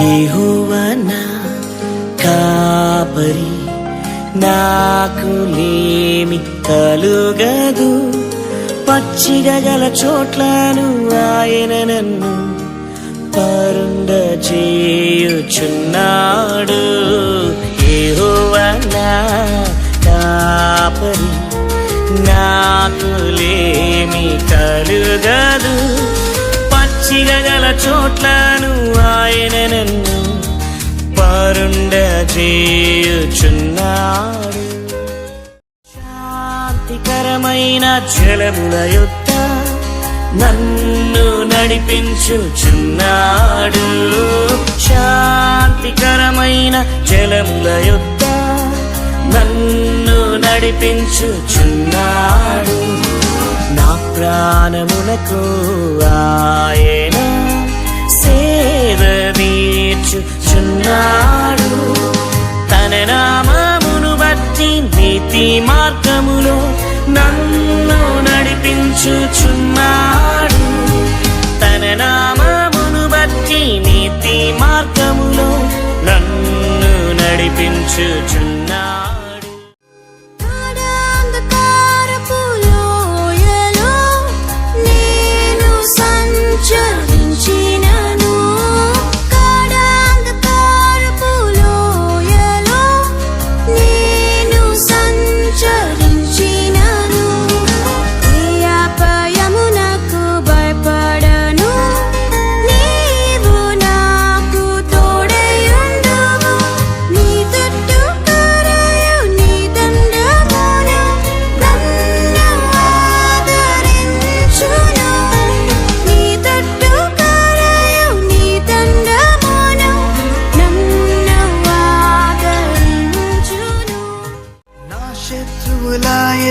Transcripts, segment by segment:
యెహోవా నా కాపరి, నాకు లేమి కలుగదు. పచ్చిక గల చోట్లను ఆయన నన్ను పరుండ చేయుచున్నాడు. యెహోవా నా కాపరి, నాకు లేమి కలుగదు. పచ్చిక గల చోట్లను ఆయన నన్ను పరుండ చేయుచున్నాడు. శాంతికరమైన జలముల యొద్ద నన్ను నడిపించుచున్నాడు. శాంతికరమైన జలముల యొద్ద నన్ను నడిపించుచున్నాడు. నా ప్రాణమునకు ఆయన సేద తీర్చుచున్నాడు. తన నామమును బట్టి నీతి మార్గములో నన్ను నడిపించుచున్నాడు. తన నామమును బట్టి నీతి మార్గములో నన్ను నడిపించుచున్నాడు.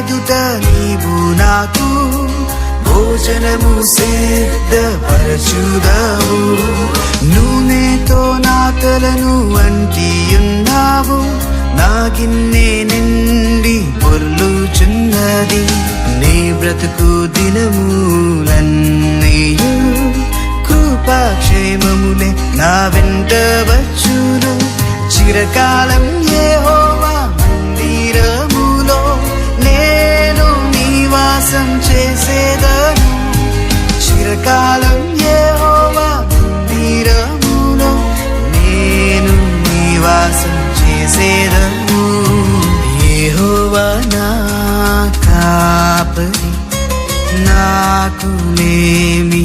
ఎదుట నీవు నాకు భోజనము సిద్ధపరచుదావు. నూనెతో నా తలను అంటియున్నావు. నా గిన్నె నిండి పొర్లుచున్నది. నీ బ్రతుకు దినములన్నీయు కృపాక్షేమములే నా వెంట వచ్చును. చిరకాలం యెహోవా మందిరములో నేను నివాసం చేసేదను. చిరకాలం యెహోవా మందిరములో నేను నివాసం చేసేదను. యెహోవా నా కాపరి, నాకు లేమి